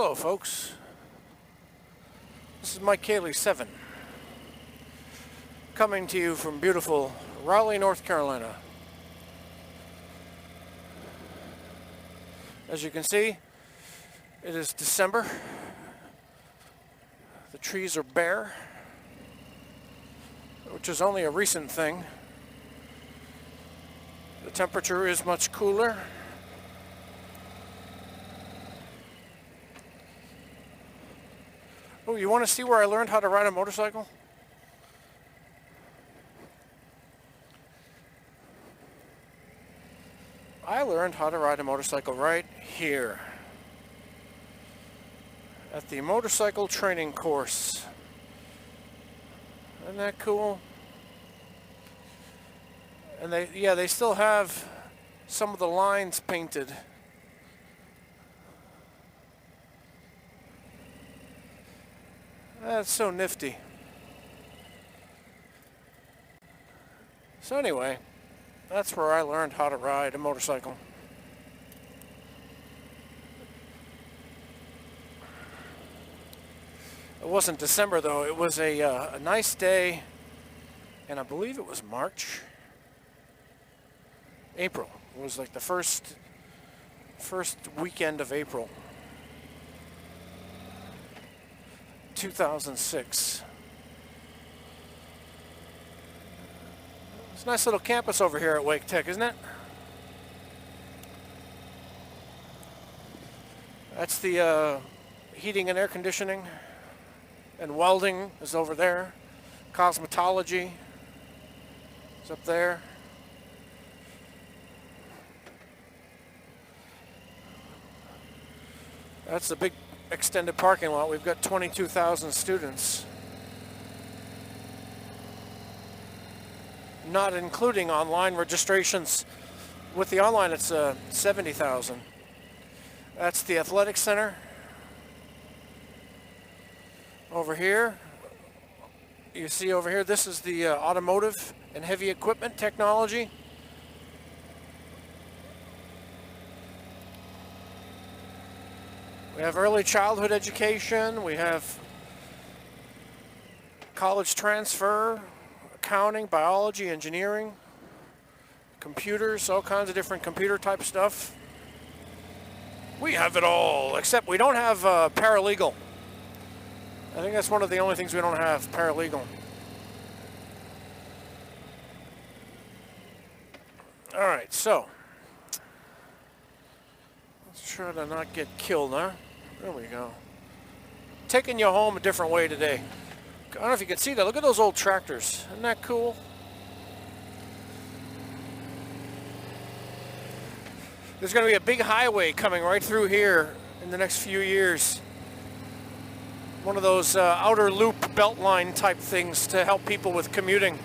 Hello folks, this is Mike Cayley 7 coming to you from beautiful Raleigh, North Carolina. As you can see, it is December. The trees are bare, which is only a recent thing. The temperature is much cooler. Oh, you want to see where I learned how to ride a motorcycle? I learned how to ride a motorcycle right here at the motorcycle training course. Isn't that cool? And they still have some of the lines painted. That's so nifty. So anyway, that's where I learned how to ride a motorcycle. It wasn't December though, it was a nice day, and I believe it was March? April. It was like the first weekend of April. 2006. It's a nice little campus over here at Wake Tech, isn't it? That's the heating and air conditioning, and welding is over there. Cosmetology is up there. That's the big extended parking lot. We've got 22,000 students, not including online registrations. With the online, it's 70,000. That's the athletic center. Over here, you see over here, this is the automotive and heavy equipment technology. We have early childhood education, we have college transfer, accounting, biology, engineering, computers, all kinds of different computer type stuff. We have it all, except we don't have paralegal. I think that's one of the only things we don't have, paralegal. All right, so let's try to not get killed, huh? There we go. Taking you home a different way today. I don't know if you can see that. Look at those old tractors. Isn't that cool? There's going to be a big highway coming right through here in the next few years. One of those outer loop beltline type things to help people with commuting.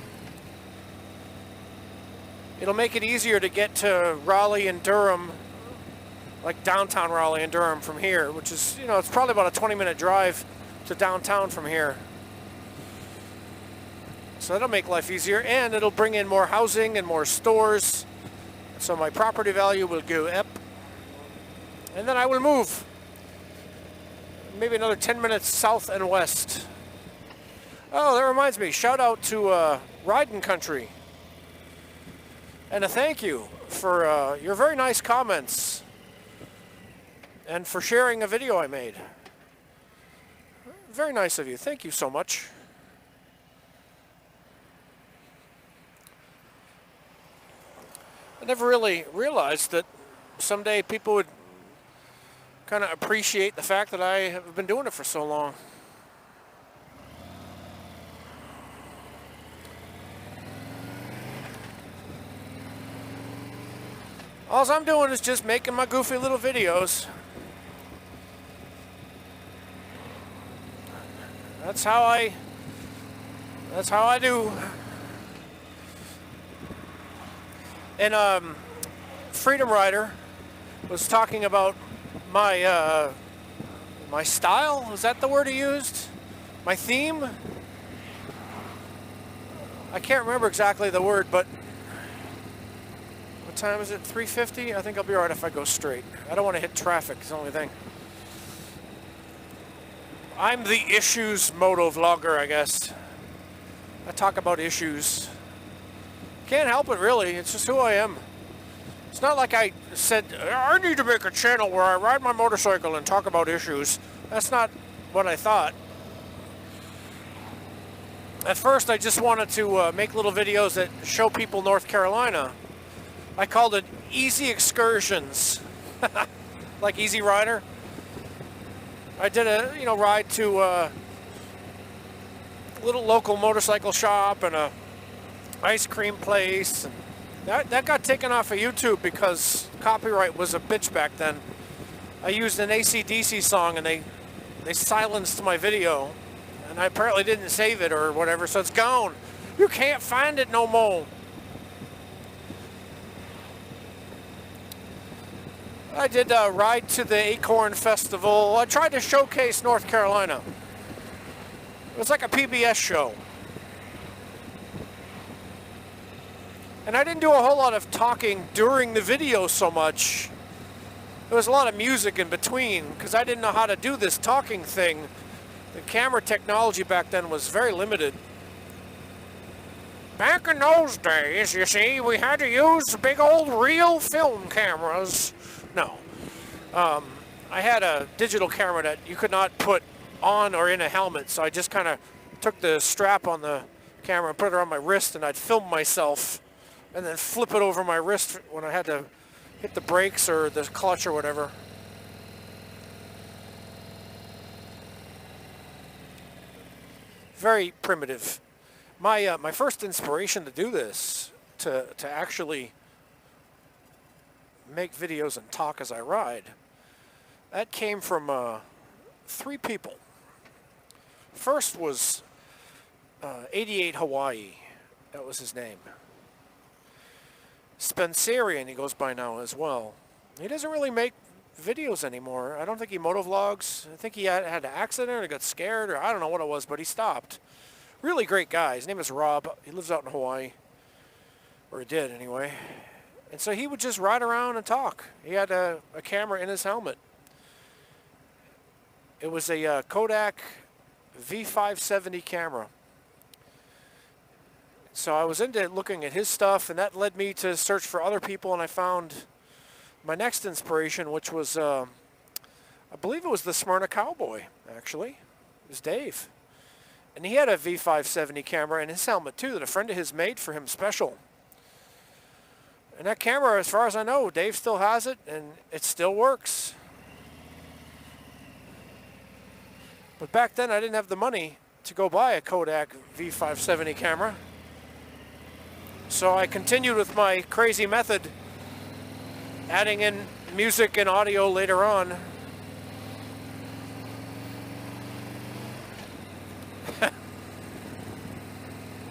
It'll make it easier to get to Raleigh and Durham, like downtown Raleigh and Durham from here, which is, you know, it's probably about a 20-minute drive to downtown from here. So that'll make life easier, and it'll bring in more housing and more stores. So my property value will go up, and then I will move maybe another 10 minutes south and west. Oh, that reminds me, shout out to Riding Country, and a thank you for your very nice comments and for sharing a video I made. Very nice of you. Thank you so much. I never really realized that someday people would kind of appreciate the fact that I have been doing it for so long. All I'm doing is just making my goofy little videos. That's how I do. And Freedom Rider was talking about my my style. Is that the word he used? My theme? I can't remember exactly the word, but what time is it? 3:50? I think I'll be all right if I go straight. I don't want to hit traffic, is the only thing. I'm the issues motovlogger, I guess. I talk about issues. Can't help it, really. It's just who I am. It's not like I said, I need to make a channel where I ride my motorcycle and talk about issues. That's not what I thought. At first, I just wanted to make little videos that show people North Carolina. I called it Easy Excursions. Like Easy Rider. I did a, ride to a little local motorcycle shop and a ice cream place. That got taken off of YouTube because copyright was a bitch back then. I used an AC/DC song and they silenced my video. And I apparently didn't save it or whatever, so it's gone. You can't find it no more. I did a ride to the Acorn Festival. I tried to showcase North Carolina. It was like a PBS show. And I didn't do a whole lot of talking during the video so much. There was a lot of music in between because I didn't know how to do this talking thing. The camera technology back then was very limited. Back in those days, you see, we had to use big old reel film cameras. No. I had a digital camera that you could not put on or in a helmet, so I just kind of took the strap on the camera and put it on my wrist, and I'd film myself and then flip it over my wrist when I had to hit the brakes or the clutch or whatever. Very primitive. My first inspiration to do this, to actually make videos and talk as I ride, that came from 3 people. First was 88 Hawaii. That was his name. Spencerian, he goes by now as well. He doesn't really make videos anymore. I don't think he motovlogs. I think he had an accident or got scared or I don't know what it was, but he stopped. Really great guy. His name is Rob. He lives out in Hawaii. Or he did anyway. And so he would just ride around and talk. He had a camera in his helmet. It was a Kodak V570 camera. So I was into looking at his stuff, and that led me to search for other people, and I found my next inspiration, which was, I believe it was TheSmyrnaCowboy, actually. It was Dave. And he had a V570 camera in his helmet, too, that a friend of his made for him special. And that camera, as far as I know, Dave still has it, and it still works. But back then, I didn't have the money to go buy a Kodak V570 camera. So I continued with my crazy method, adding in music and audio later on.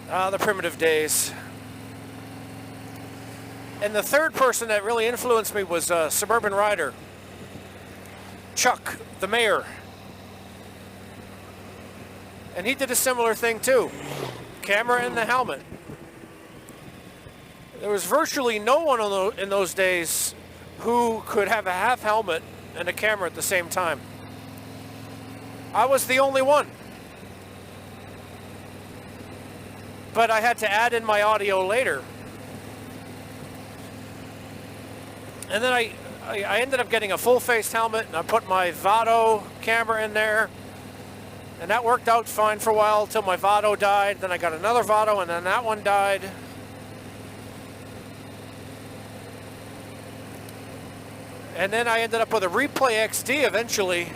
The primitive days. And the third person that really influenced me was SuburbanRyder. Chuck, the mayor. And he did a similar thing too. Camera in the helmet. There was virtually no one in those days who could have a half helmet and a camera at the same time. I was the only one. But I had to add in my audio later. And then I ended up getting a full-face helmet, and I put my Vado camera in there. And that worked out fine for a while until my Vado died. Then I got another Vado, and then that one died. And then I ended up with a Replay XD eventually.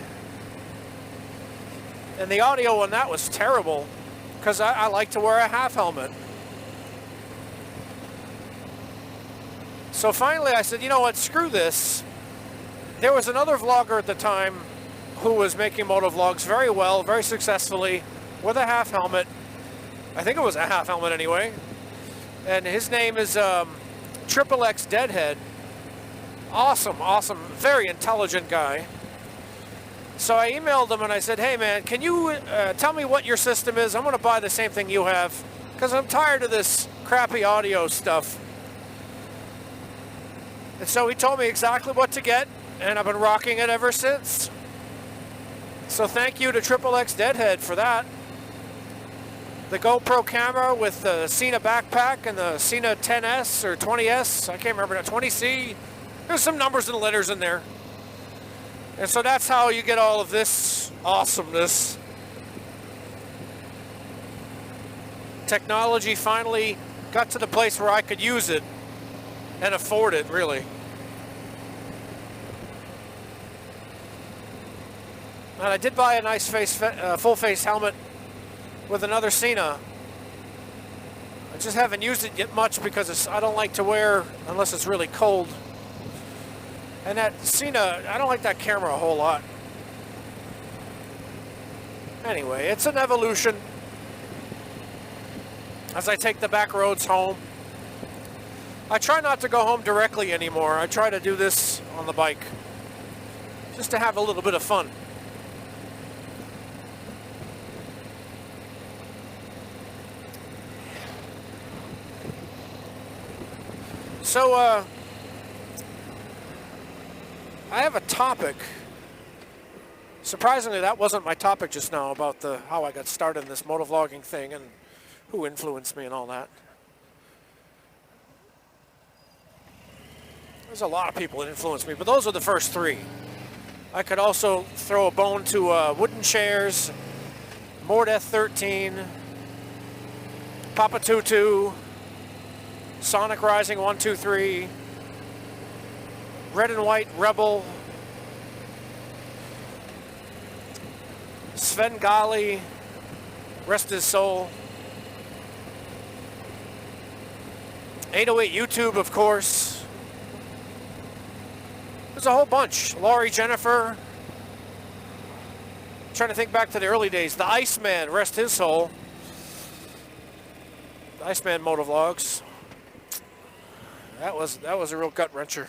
And the audio on that was terrible, because I like to wear a half helmet. So finally I said, you know what, screw this. There was another vlogger at the time who was making motovlogs very well, very successfully, with a half helmet. I think it was a half helmet anyway. And his name is Triple X Deadhead. Awesome, awesome, very intelligent guy. So I emailed him and I said, hey man, can you tell me what your system is? I'm going to buy the same thing you have, because I'm tired of this crappy audio stuff. And so he told me exactly what to get, and I've been rocking it ever since. So thank you to XXX Deadhead for that. The GoPro camera with the Sena backpack and the Sena 10S or 20S. I can't remember now. 20C. There's some numbers and letters in there. And so that's how you get all of this awesomeness. Technology finally got to the place where I could use it and afford it, really. And I did buy a nice full-face helmet with another Sena. I just haven't used it yet much because I don't like to wear unless it's really cold. And that Sena, I don't like that camera a whole lot. Anyway, it's an evolution. As I take the back roads home. I try not to go home directly anymore. I try to do this on the bike. Just to have a little bit of fun. So, I have a topic. Surprisingly, that wasn't my topic just now about how I got started in this motovlogging thing and who influenced me and all that. There's a lot of people that influenced me, but those are the first three. I could also throw a bone to Wooden Chairs, Mord F13, Papa Tutu, Sonic Rising 123, Red and White Rebel, Sven Gali, rest his soul, 808 YouTube, of course. There's a whole bunch. Laurie Jennifer. I'm trying to think back to the early days. The Iceman, rest his soul. The Iceman Motovlogs. That was a real gut wrencher.